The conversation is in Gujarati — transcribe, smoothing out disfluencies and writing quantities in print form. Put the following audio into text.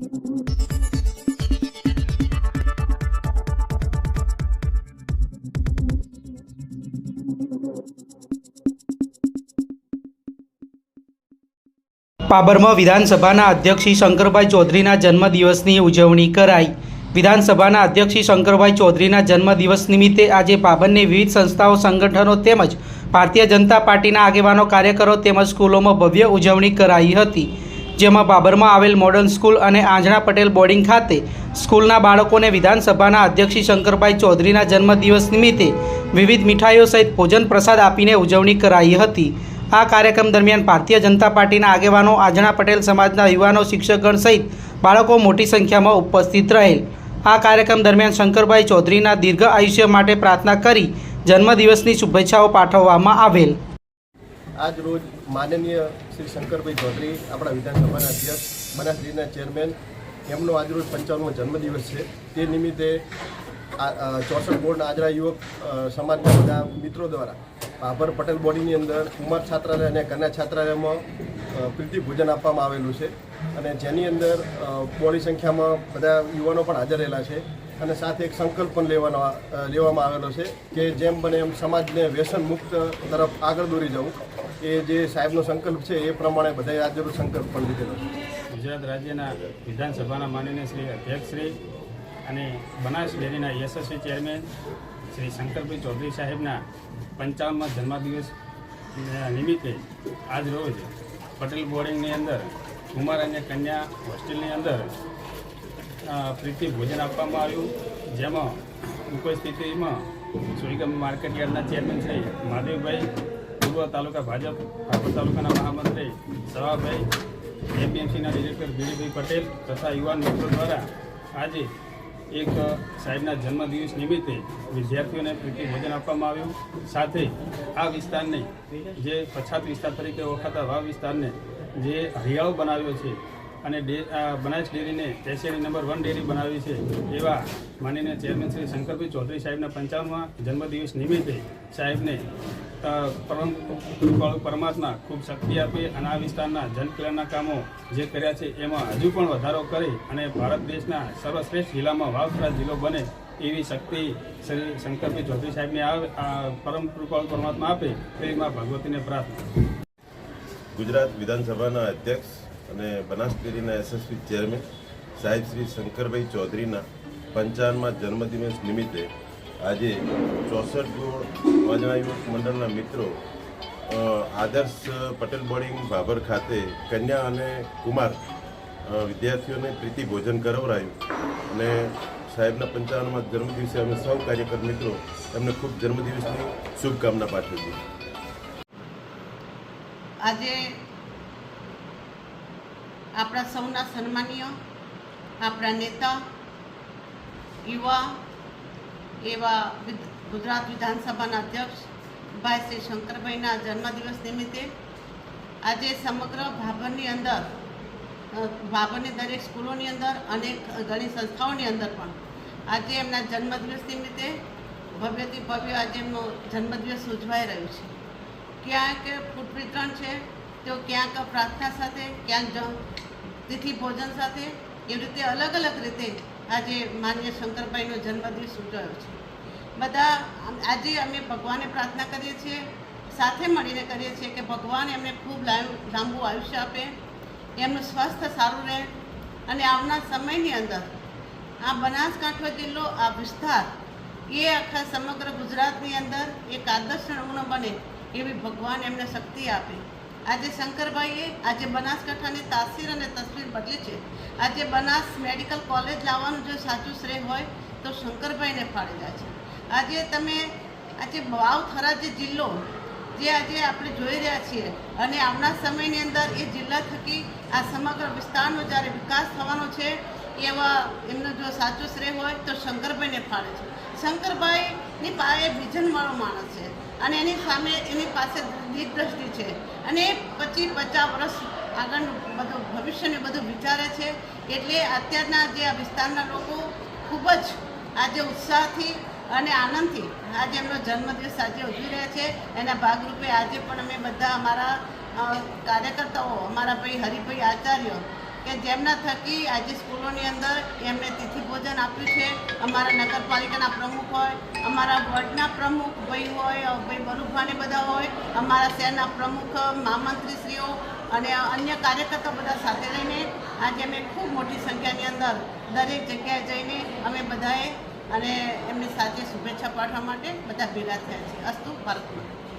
પાબરમાં વિધાનસભાના અધ્યક્ષ શ્રી શંકરભાઈ ચૌધરીના જન્મદિવસની ઉજવણી કરાઈ। વિધાનસભાના અધ્યક્ષ શ્રી શંકરભાઈ ચૌધરીના જન્મદિવસ નિમિત્તે આજે પાબરની વિવિધ સંસ્થાઓ, સંગઠનો તેમજ ભારતીય જનતા પાર્ટીના આગેવાનો, કાર્યકરો તેમજ સ્કૂલોમાં ભવ્ય ઉજવણી કરાઈ હતી, જેમાં બાબરમાં આવેલ મોડર્ન સ્કૂલ અને આંજણા પટેલ બોર્ડિંગ ખાતે સ્કૂલના બાળકોને વિધાનસભાના અધ્યક્ષ શ્રી શંકરભાઈ ચૌધરીના જન્મદિવસ નિમિત્તે વિવિધ મીઠાઈઓ સહિત ભોજન પ્રસાદ આપીને ઉજવણી કરાઈ હતી। આ કાર્યક્રમ દરમિયાન ભારતીય જનતા પાર્ટીના આગેવાનો, આંજણા પટેલ સમાજના યુવાનો, શિક્ષકગણ સહિત બાળકો મોટી સંખ્યામાં ઉપસ્થિત રહેલ। આ કાર્યક્રમ દરમિયાન શંકરભાઈ ચૌધરીના દીર્ઘ આયુષ્ય માટે પ્રાર્થના કરી જન્મદિવસની શુભેચ્છાઓ પાઠવવામાં આવેલ। આજ રોજ માનનીય શ્રી શંકરભાઈ ચૌધરી, આપણા વિધાનસભાના અધ્યક્ષ, બનાસ ડેરીના ચેરમેન, એમનો આજરોજ 55મો જન્મદિવસ છે। તે નિમિત્તે 64 બોર્ડના આંજણા યુવક સમાજના બધા મિત્રો દ્વારા બાબર પટેલ બોર્ડિંગની અંદર કુમાર છાત્રાલય અને કન્યા છાત્રાલયમાં પ્રીતિ ભોજન આપવામાં આવેલું છે, અને જેની અંદર બહોળી સંખ્યામાં બધા યુવાનો પણ હાજર રહેલા છે, અને સાથે એક સંકલ્પ પણ લેવામાં આવેલો છે કે જેમ બને એમ સમાજને વ્યસન મુક્ત તરફ આગળ દોરી જવું। એ જે સાહેબનો સંકલ્પ છે એ પ્રમાણે બધાએ આજનો સંકલ્પ પણ લીધેલો છે। ગુજરાત રાજ્યના વિધાનસભાના માનનીય શ્રી અધ્યક્ષશ્રી અને બનાસ ડેરીના યશસ્વી ચેરમેન શ્રી શંકરભાઈ ચૌધરી સાહેબના 55મા જન્મદિવસ નિમિત્તે આજ રોજ પટેલ બોર્ડિંગની અંદર કુમાર અને કન્યા હોસ્ટેલની અંદર પ્રીતિ ભોજન આપવામાં આવ્યું, જેમાં ઉપસ્થિતિમાં સુઈગામ માર્કેટયાર્ડના ચેરમેન શ્રી મહાદેવભાઈ, પૂર્વ તાલુકા ભાજપ ભાભર તાલુકાના મહામંત્રી સવાભાઈ, એપીએમસીના ડિરેક્ટર બીડીભાઈ પટેલ તથા યુવાન મિત્રો દ્વારા આજે એક સાહેબના જન્મદિવસ નિમિત્તે વિદ્યાર્થીઓને પ્રીતિ ભોજન આપવામાં આવ્યું। સાથે આ વિસ્તારને, જે પછાત વિસ્તાર તરીકે ઓળખાતા વાવ વિસ્તારને જે હરિયાળો બનાવ્યો છે અને બનાસ ડેરીને એશિયાની નંબર 1 ડેરી બનાવી છે, એવા માનનીય ચેરમેન શ્રી શંકરભાઈ ચૌધરી સાહેબના 55મા જન્મદિવસ નિમિત્તે સાહેબને પરમ કૃપાળુ પરમાત્મા ખૂબ શક્તિ આપે અને આ વિસ્તારના જનકલ્યાણના કામો જે કર્યા છે એમાં હજુ પણ વધારો કરે અને ભારત દેશના સર્વશ્રેષ્ઠ જિલ્લામાં વાવથરા જિલ્લો બને એવી શક્તિ શ્રી શંકરભાઈ ચૌધરી સાહેબને પરમ કૃપાળુ પરમાત્મા આપે તેવી મા ભગવતીને પ્રાર્થના। ગુજરાત વિધાનસભાના અધ્યક્ષ અને બનાસ ડેરીના યશસ્વી ચેરમેન સાહેબ શ્રી શંકરભાઈ ચૌધરીના 55મા જન્મદિવસ નિમિત્તે આજે 64 બોર્ડ આંજણા યુવક મંડળના મિત્રો આદર્શ પટેલ બોર્ડિંગ ભાભર ખાતે કન્યા અને કુમાર વિદ્યાર્થીઓને પ્રીતિ ભોજન કરાવરાયું, અને સાહેબના 55મા જન્મદિવસે અમે સૌ કાર્યકર મિત્રો એમને ખૂબ જન્મદિવસની શુભકામના પાઠવી। આજે આપણા સૌના સન્માનીય, આપણા નેતા, યુવા એવા ગુજરાત વિધાનસભાના અધ્યક્ષ ભાઈ શ્રી શંકરભાઈના જન્મદિવસ નિમિત્તે આજે સમગ્ર ભાભરની અંદર, ભાભરની દરેક સ્કૂલોની અંદર અને ઘણી સંસ્થાઓની અંદર પણ આજે એમના જન્મદિવસ નિમિત્તે ભવ્યથી ભવ્ય આજે એમનો જન્મદિવસ ઉજવાઈ રહ્યો છે। ક્યાંક ફૂડ વિતરણ છે, તો ક્યાંક પ્રાર્થના સાથે, ક્યાંક તિથિ ભોજન સાથે, એવી રીતે અલગ અલગ રીતે આજે માનનીય શંકરભાઈનો જન્મદિવસ ઉજવાયો છે। બધા આજે અમે ભગવાનને પ્રાર્થના કરીએ છીએ, સાથે મળીને કરીએ છીએ કે ભગવાન એમને ખૂબ લાંબુ આયુષ્ય આપે, એમનું સ્વાસ્થ્ય સારું રહે, અને આવનાર સમયની અંદર આ બનાસકાંઠો જિલ્લો, આ વિસ્તાર એ આખા સમગ્ર ગુજરાતની અંદર એક આદર્શ નમૂનો બને એવી ભગવાન એમને શક્તિ આપે। આજે શંકરભાઈએ આજે બનાસકાંઠાની તાસીર અને તસવીર બદલી છે। આજે બનાસ મેડિકલ કોલેજ લાવવાનું જો સાચું શ્રેય હોય તો શંકરભાઈને ફાળી જાય છે। આજે તમે આજે વાવથરા જે જિલ્લો જે આજે આપણે જોઈ રહ્યા છીએ, અને આવનાર સમયની અંદર એ જિલ્લા થકી આ સમગ્ર વિસ્તારનો જ્યારે વિકાસ થવાનો છે, એવા એમનો જો સાચું શ્રેય હોય તો શંકરભાઈને ફાળે છે। શંકરભાઈની પાસે વિઝનવાળો માણસ છે, અને એની સામે એની પાસે દીર્ઘદ્રષ્ટિ છે, અને 25-50 વર્ષ આગળનું બધું ભવિષ્યનું બધું વિચારે છે। એટલે અત્યારના જે આ વિસ્તારના લોકો ખૂબ જ આજે ઉત્સાહથી અને આનંદથી આજે એમનો જન્મદિવસ આજે ઉજવી રહ્યા છે। એના ભાગરૂપે આજે પણ અમે બધા અમારા કાર્યકર્તાઓ, અમારા ભાઈ હરિભાઈ આચાર્ય કે જેમના થકી આજે સ્કૂલોની અંદર એમને તિથિ ભોજન આપ્યું છે. અમારા નગરપાલિકાના પ્રમુખ હોય, અમારા વોર્ડના પ્રમુખ ભાઈ હોય, ભાઈ બરુભાને બધા હોય, અમારા શહેરના પ્રમુખ મહામંત્રીશ્રીઓ અને અન્ય કાર્યકર્તાઓ બધા સાથે રહીને આજે અમે ખૂબ મોટી સંખ્યાની અંદર દરેક જગ્યાએ જઈને અમે બધાએ અને એમની સાથે શુભેચ્છા પાઠવવા માટે બધા ભેગા થયા છે. અસ્તુ ભારત માતા.